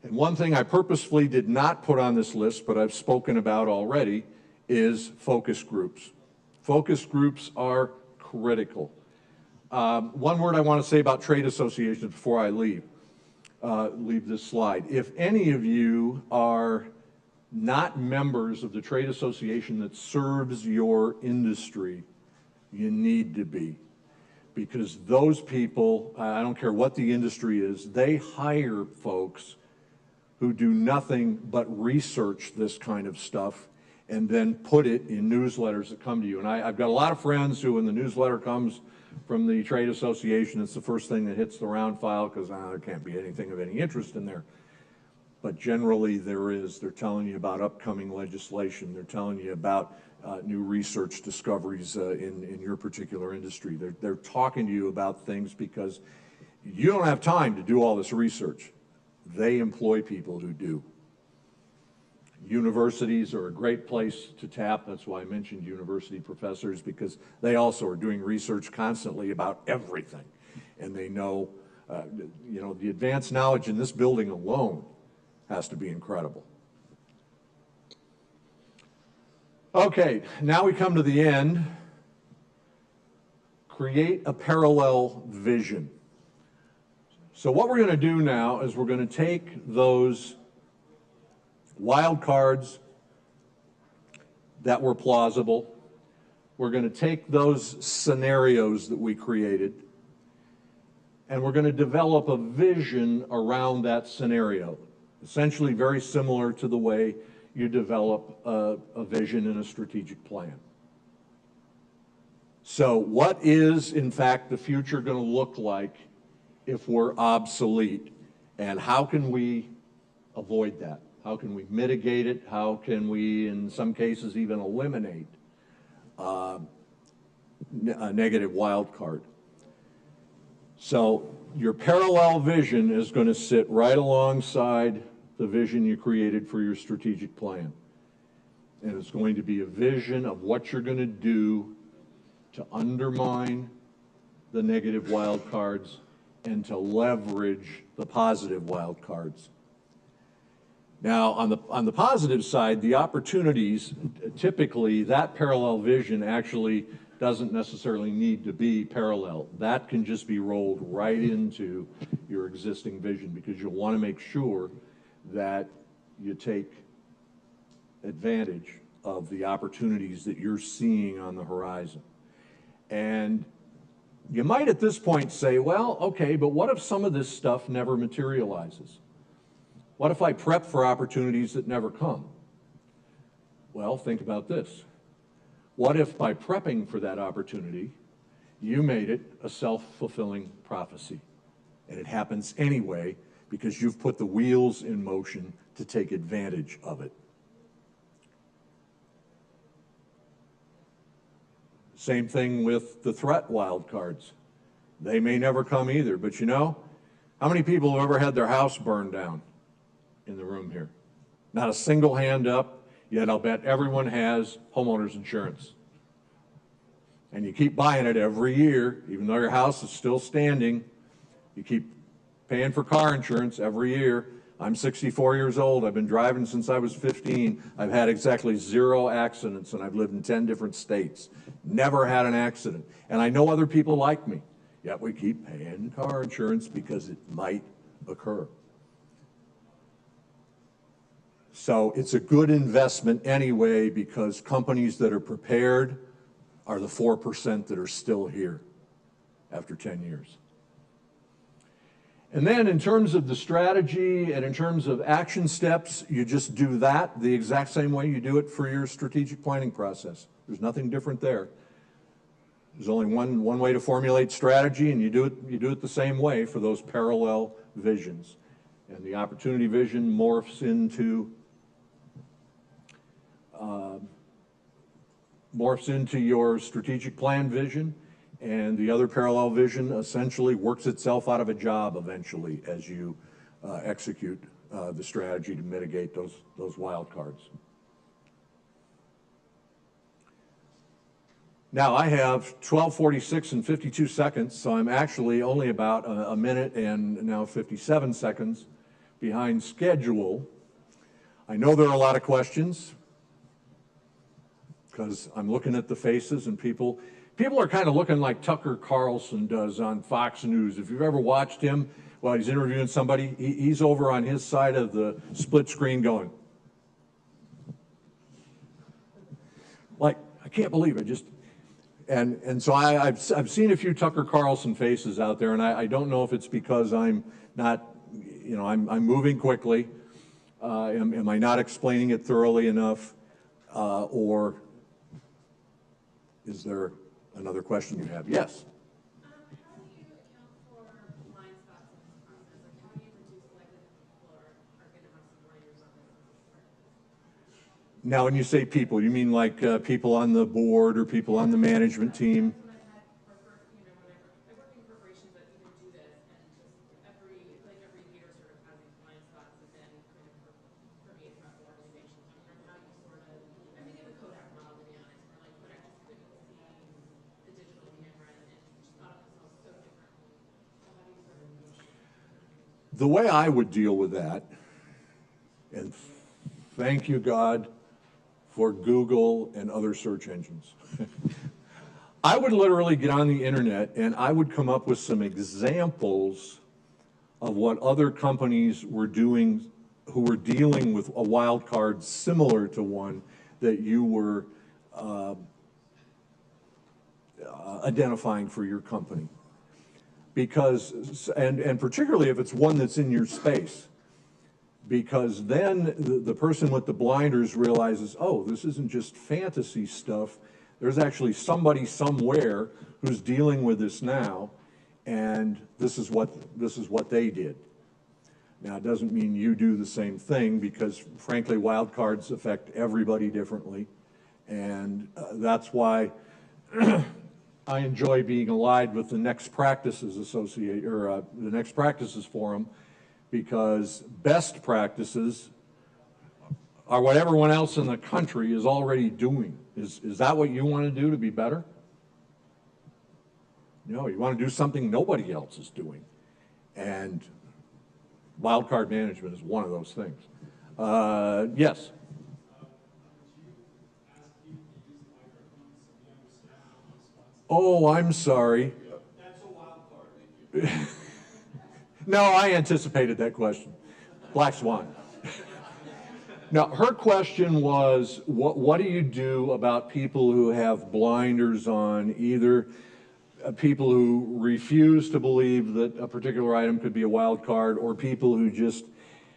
And one thing I purposefully did not put on this list, but I've spoken about already, is focus groups. Focus groups are critical. One word I want to say about trade associations before I leave this slide. If any of you are not members of the trade association that serves your industry, you need to be. Because those people, I don't care what the industry is, they hire folks who do nothing but research this kind of stuff and then put it in newsletters that come to you. And I've got a lot of friends who, when the newsletter comes from the trade association, it's the first thing that hits the round file because there can't be anything of any interest in there. But generally there is. They're telling you about upcoming legislation. They're telling you about new research discoveries in your particular industry. They're talking to you about things because you don't have time to do all this research. They employ people who do. Universities are a great place to tap. That's why I mentioned university professors, because they also are doing research constantly about everything. And they know, the advanced knowledge in this building alone has to be incredible. Okay, now we come to the end. Create a parallel vision. So what we're going to do now is we're going to take those wildcards that were plausible. We're going to take those scenarios that we created, and we're going to develop a vision around that scenario, essentially very similar to the way you develop a vision in a strategic plan. So what is, in fact, the future going to look like if we're obsolete? And how can we avoid that? How can we mitigate it? How can we, in some cases, even eliminate a negative wild card? So your parallel vision is going to sit right alongside the vision you created for your strategic plan. And it's going to be a vision of what you're going to do to undermine the negative wild cards and to leverage the positive wild cards. Now, on the positive side, the opportunities, typically that parallel vision actually doesn't necessarily need to be parallel. That can just be rolled right into your existing vision, because you'll want to make sure that you take advantage of the opportunities that you're seeing on the horizon. And you might at this point say, well, okay, but what if some of this stuff never materializes? What if I prep for opportunities that never come? Well, think about this. What if by prepping for that opportunity, you made it a self-fulfilling prophecy, and it happens anyway because you've put the wheels in motion to take advantage of it? Same thing with the threat wildcards. They may never come either, but how many people have ever had their house burned down in the room here? Not a single hand up, yet I'll bet everyone has homeowners insurance. and you keep buying it every year, even though your house is still standing, you keep paying for car insurance every year. I'm 64 years old. I've been driving since I was 15. I've had exactly 0 accidents, and I've lived in 10 different states. Never had an accident. And I know other people like me, yet we keep paying car insurance because it might occur. So it's a good investment anyway, because companies that are prepared are the 4% that are still here after 10 years. And then in terms of the strategy and in terms of action steps, you just do that the exact same way you do it for your strategic planning process. There's nothing different there. There's only one way to formulate strategy, and you do it the same way for those parallel visions. And the opportunity vision morphs into your strategic plan vision, and the other parallel vision essentially works itself out of a job eventually as you execute the strategy to mitigate those wild cards. Now I have 12:46 and 52 seconds, so I'm actually only about a minute and now 57 seconds behind schedule. I know there are a lot of questions because I'm looking at the faces, and people are kind of looking like Tucker Carlson does on Fox News. If you've ever watched him while he's interviewing somebody, he's over on his side of the split screen going, like, I can't believe it. And so I've seen a few Tucker Carlson faces out there, and I don't know if it's because I'm not, I'm moving quickly. Am I not explaining it thoroughly enough? Or is there another question you have? Yes? How do you account for blind spots in this process? Like, how do you reduce the likelihood that people are going to have some blinders on this? Now, when you say people, you mean like people on the board or people on the management team? When I work in corporations that even do this, and just every leader sort of has these blind spots that then kind of permeate throughout the organization. So how you sort of, I'm thinking of the Kodak model, to be honest, where like Kodak just couldn't see the digital camera and just thought of themselves so differently. So how do you sort of? The way I would deal with that, and thank you, God, for Google and other search engines. I would literally get on the internet and I would come up with some examples of what other companies were doing who were dealing with a wild card similar to one that you were identifying for your company. Because, and particularly if it's one that's in your space, because then the person with the blinders realizes, oh, this isn't just fantasy stuff. There's actually somebody somewhere who's dealing with this now, and this is what they did. Now, it doesn't mean you do the same thing, because frankly, wild cards affect everybody differently, and that's why I enjoy being allied with the Next Practices Associate, or the Next Practices Forum, because best practices are what everyone else in the country is already doing. Is that what you want to do to be better? No, you want to do something nobody else is doing. And wildcard management is one of those things. Yes? Oh, I'm sorry. That's a wild card. No, I anticipated that question. Black Swan. Now, her question was, what do you do about people who have blinders on, either people who refuse to believe that a particular item could be a wild card, or people who just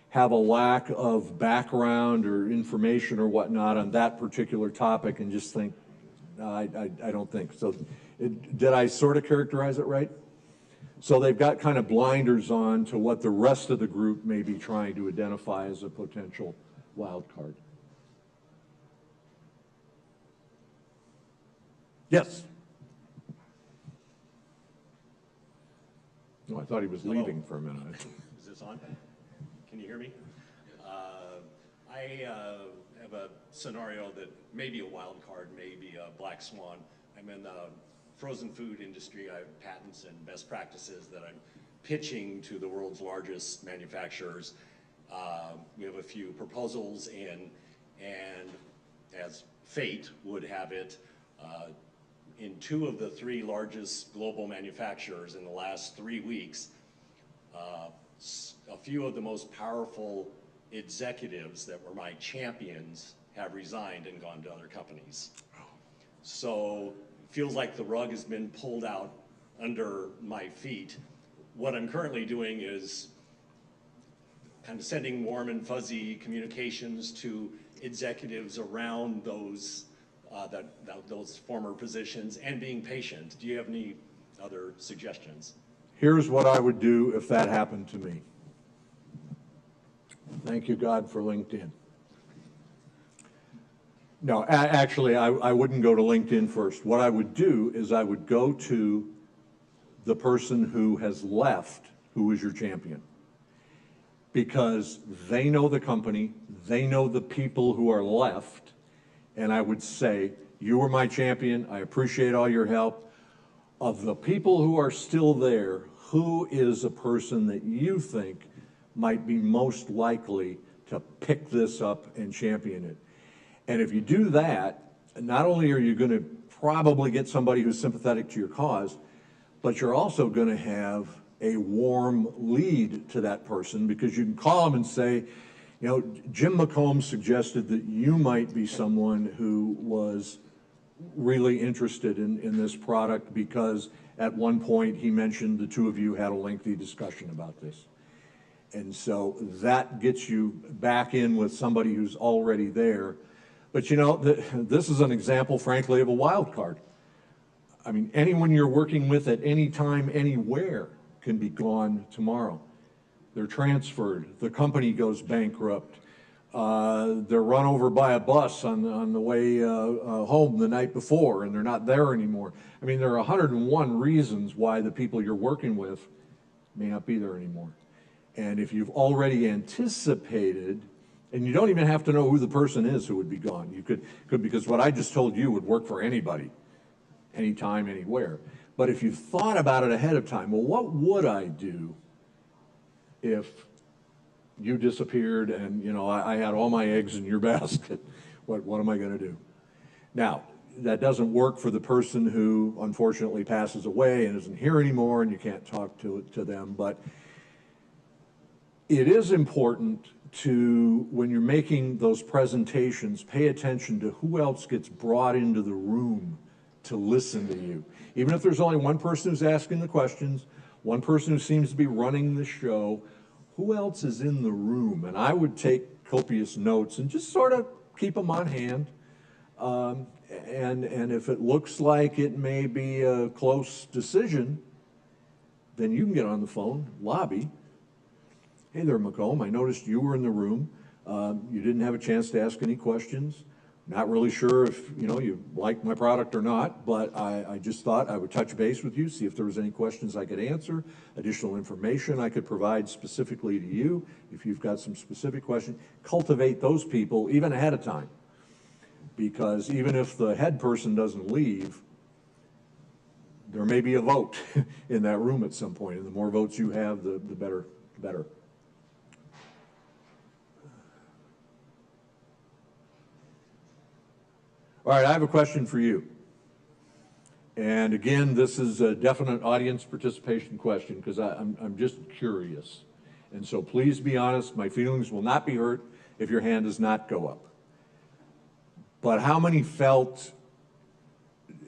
have a lack of background or information or whatnot on that particular topic and just think, no, I don't think. So did I sort of characterize it right? So they've got kind of blinders on to what the rest of the group may be trying to identify as a potential wild card. Yes? No, I thought he was leaving for a minute. Is this on? Can you hear me? I have a scenario that may be a wild card, may be a black swan. I'm in the frozen food industry. I have patents and best practices that I'm pitching to the world's largest manufacturers. We have a few proposals in, and as fate would have it, in 2 of the 3 largest global manufacturers in the last 3 weeks, a few of the most powerful executives that were my champions have resigned and gone to other companies. So it feels like the rug has been pulled out under my feet. What I'm currently doing is kind of sending warm and fuzzy communications to executives around those those former positions and being patient. Do you have any other suggestions? Here's what I would do if that happened to me. Thank you, God, for LinkedIn. No, actually, I wouldn't go to LinkedIn first. What I would do is I would go to the person who has left, who is your champion. Because they know the company, they know the people who are left, and I would say, you were my champion, I appreciate all your help. Of the people who are still there, who is a person that you think might be most likely to pick this up and champion it? And if you do that, not only are you going to probably get somebody who's sympathetic to your cause, but you're also going to have a warm lead to that person, because you can call them and say, you know, Jim McComb suggested that you might be someone who was really interested in this product, because at one point he mentioned the 2 of you had a lengthy discussion about this. And so that gets you back in with somebody who's already there. But you know, this is an example, frankly, of a wild card. I mean, anyone you're working with at any time, anywhere, can be gone tomorrow. They're transferred, the company goes bankrupt, they're run over by a bus on the way home the night before, and they're not there anymore. I mean, there are 101 reasons why the people you're working with may not be there anymore. And if you've already anticipated, and you don't even have to know who the person is who would be gone. You could because what I just told you would work for anybody, anytime, anywhere. But if you've thought about it ahead of time, well, what would I do if you disappeared and, you know, I had all my eggs in your basket? What am I going to do? Now, that doesn't work for the person who unfortunately passes away and isn't here anymore, and you can't talk to them. But it is important to, when you're making those presentations, pay attention to who else gets brought into the room to listen to you. Even if there's only one person who's asking the questions, one person who seems to be running the show, who else is in the room? And I would take copious notes and just sort of keep them on hand. And if it looks like it may be a close decision, then you can get on the phone, lobby. Hey there, McComb, I noticed you were in the room. You didn't have a chance to ask any questions. Not really sure if, you know, you like my product or not, but I just thought I would touch base with you, see if there was any questions I could answer, additional information I could provide specifically to you. If you've got some specific questions, cultivate those people even ahead of time. Because even if the head person doesn't leave, there may be a vote in that room at some point, and the more votes you have, the better. All right, I have a question for you. And again, this is a definite audience participation question, because I'm just curious. And so please be honest, my feelings will not be hurt if your hand does not go up. But how many felt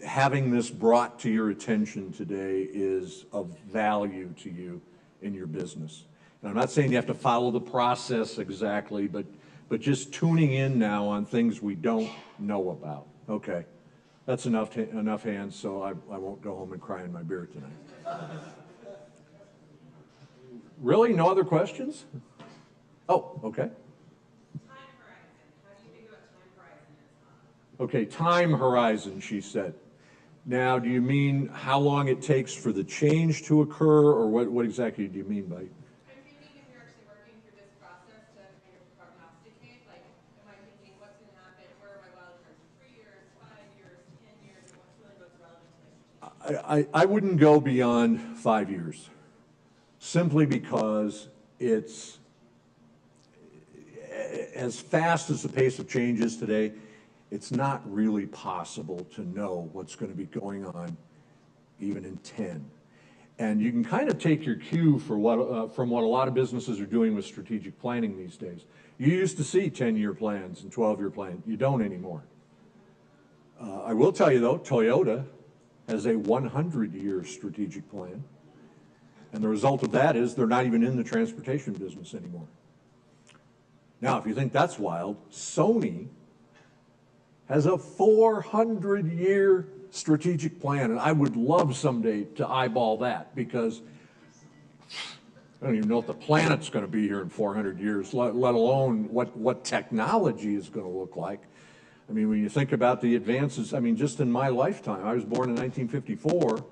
having this brought to your attention today is of value to you in your business? And I'm not saying you have to follow the process exactly, but just tuning in now on things we don't know about. Okay, that's enough hands, so I won't go home and cry in my beer tonight. Really? No other questions? Oh, okay. Time horizon. How do you think about time horizon? Okay, time horizon, she said. Now, do you mean how long it takes for the change to occur, or what exactly do you mean by? I'm thinking if you're actually working through this process to kind of prognosticate, like, am I thinking what's going to happen? Where are my wild cards in 3 years, 5 years, 10 years, and what's really about to I wouldn't go beyond 5 years, simply because it's, as fast as the pace of change is today, it's not really possible to know what's going to be going on even in 10. And you can kind of take your cue for from what a lot of businesses are doing with strategic planning these days. You used to see 10-year plans and 12-year plans. You don't anymore. I will tell you, though, Toyota has a 100-year strategic plan. And the result of that is they're not even in the transportation business anymore. Now, if you think that's wild, Sony has a 400-year strategic plan, and I would love someday to eyeball that, because I don't even know if the planet's going to be here in 400 years, let alone what technology is going to look like. I mean, when you think about the advances, I mean, just in my lifetime, I was born in 1954,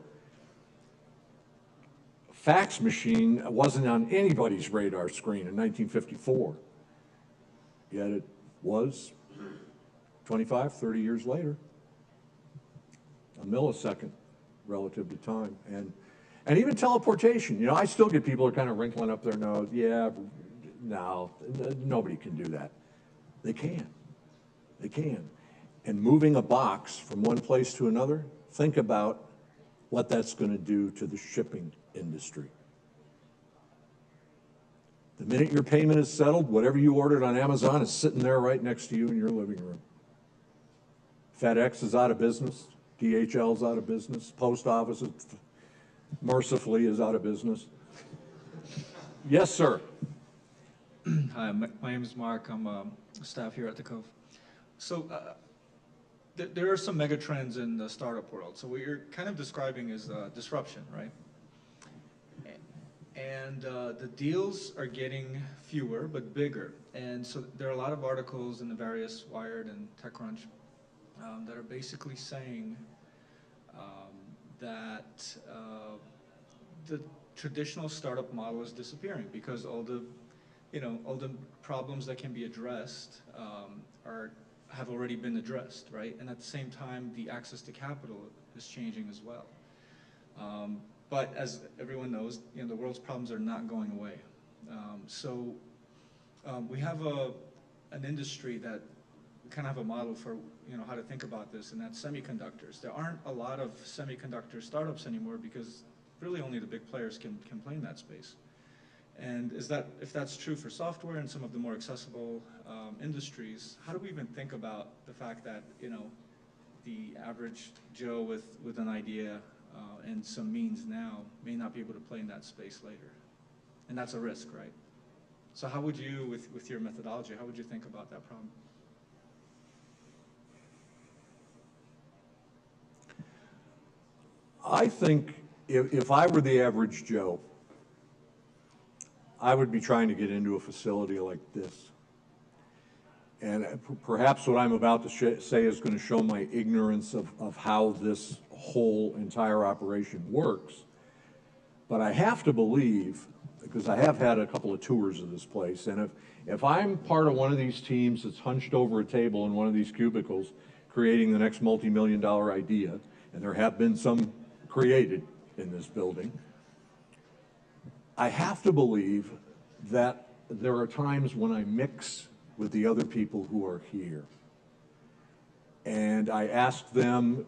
fax machine wasn't on anybody's radar screen in 1954. Yet it was 25, 30 years later, a millisecond relative to time. And even teleportation, you know, I still get people who are kind of wrinkling up their nose. Yeah, no, nobody can do that. They can. They can. And moving a box from one place to another, think about what that's going to do to the shipping industry. The minute your payment is settled, whatever you ordered on Amazon is sitting there right next to you in your living room. FedEx is out of business. DHL is out of business. Post office, mercifully, is out of business. Yes, sir. Hi, my name is Mark. I'm staff here at the Cove. So there are some mega trends in the startup world. So what you're kind of describing is disruption, right? And the deals are getting fewer but bigger. And so there are a lot of articles in the various Wired and TechCrunch that are basically saying that the traditional startup model is disappearing because all the problems that can be addressed have already been addressed, right? And at the same time, the access to capital is changing as well. But as everyone knows, you know, the world's problems are not going away. So we have an industry that we kind of have a model for, you know, how to think about this, and that's semiconductors. There aren't a lot of semiconductor startups anymore because really only the big players can play in that space. And if that's true for software and some of the more accessible industries, how do we even think about the fact that, you know, the average Joe with an idea and some means now may not be able to play in that space later? And that's a risk, right? So how would you, with your methodology, how would you think about that problem? I think if I were the average Joe, I would be trying to get into a facility like this. And perhaps what I'm about to say is going to show my ignorance of how this whole entire operation works. But I have to believe, because I have had a couple of tours of this place, and if I'm part of one of these teams that's hunched over a table in one of these cubicles creating the next multi-million-dollar idea, and there have been some created in this building, I have to believe that there are times when I mix with the other people who are here. And I ask them,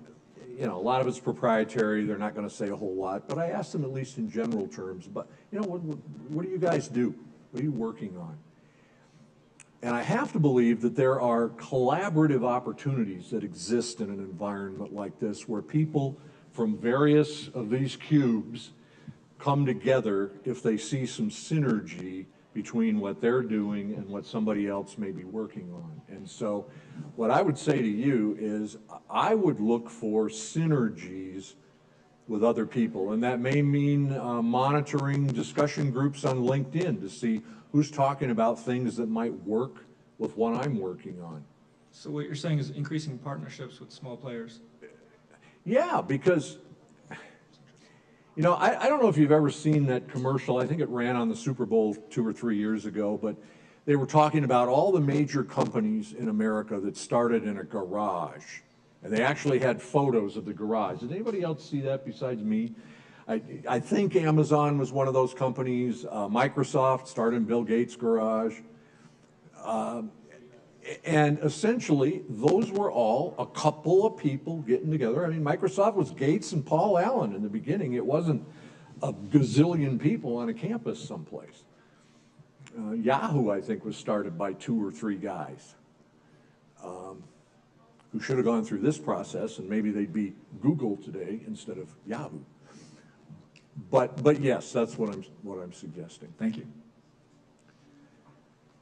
you know, a lot of it's proprietary, they're not going to say a whole lot, but I ask them at least in general terms, but, you know, what do you guys do? What are you working on? And I have to believe that there are collaborative opportunities that exist in an environment like this where people from various of these cubes come together if they see some synergy between what they're doing and what somebody else may be working on. And so what I would say to you is I would look for synergies with other people. And that may mean monitoring discussion groups on LinkedIn to see who's talking about things that might work with what I'm working on. So what you're saying is increasing partnerships with small players? Yeah, because, you know, I don't know if you've ever seen that commercial. I think it ran on the Super Bowl 2 or 3 years ago, but they were talking about all the major companies in America that started in a garage And they actually had photos of the garage. Did anybody else see that besides me? I think Amazon was one of those companies. Microsoft started in Bill Gates' garage. And essentially, those were all a couple of people getting together. I mean, Microsoft was Gates and Paul Allen in the beginning. It wasn't a gazillion people on a campus someplace. Yahoo, I think, was started by 2 or 3 guys who should have gone through this process, and maybe they'd be Google today instead of Yahoo. But yes, that's what I'm suggesting. Thank you.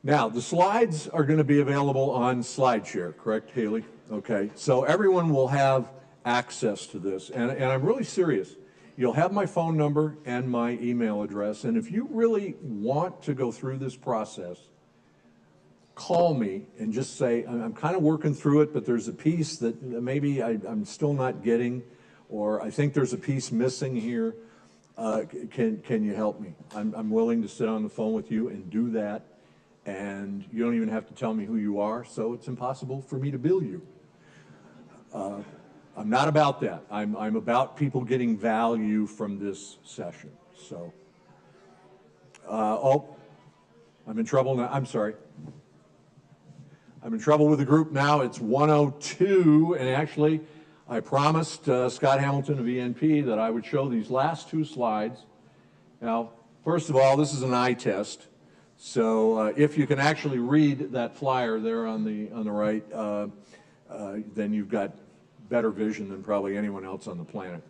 Now, the slides are going to be available on SlideShare, correct, Haley? Okay, so everyone will have access to this, and I'm really serious. You'll have my phone number and my email address, and if you really want to go through this process, call me and just say, I'm kind of working through it, but there's a piece that maybe I'm still not getting, or I think there's a piece missing here. Can you help me? I'm willing to sit on the phone with you and do that. And you don't even have to tell me who you are, so it's impossible for me to bill you. I'm not about that. I'm about people getting value from this session. So, oh, I'm in trouble now. I'm sorry. I'm in trouble with the group now. It's 1:02, and actually, I promised Scott Hamilton of ENP that I would show these last 2 slides. Now, first of all, this is an eye test. So if you can actually read that flyer there on the right, then you've got better vision than probably anyone else on the planet.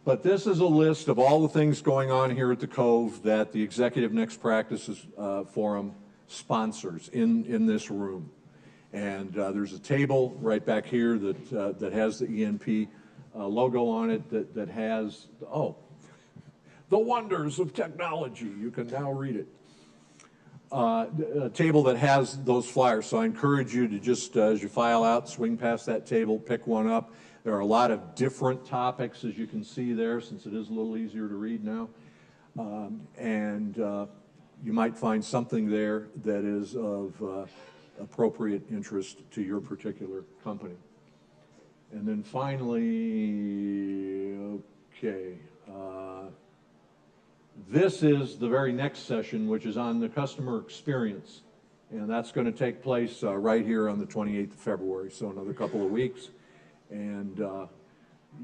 But this is a list of all the things going on here at the Cove that the Executive Next Practices Forum sponsors in this room. And there's a table right back here that has the ENP logo on it that has, oh, the wonders of technology. You can now read it. A table that has those flyers. So I encourage you to just, as you file out, swing past that table, pick one up. There are a lot of different topics, as you can see there, since it is a little easier to read now. And you might find something there that is of appropriate interest to your particular company. And then finally, okay. This is the very next session, which is on the customer experience. And that's going to take place right here on the 28th of February, so another couple of weeks. And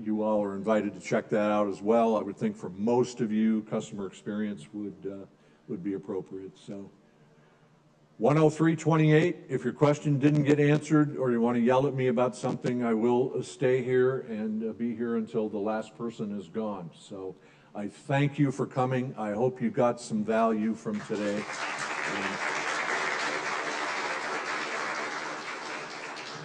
you all are invited to check that out as well. I would think for most of you, customer experience would be appropriate. So 103:28, if your question didn't get answered or you want to yell at me about something, I will stay here and be here until the last person is gone. So I thank you for coming. I hope you got some value from today. And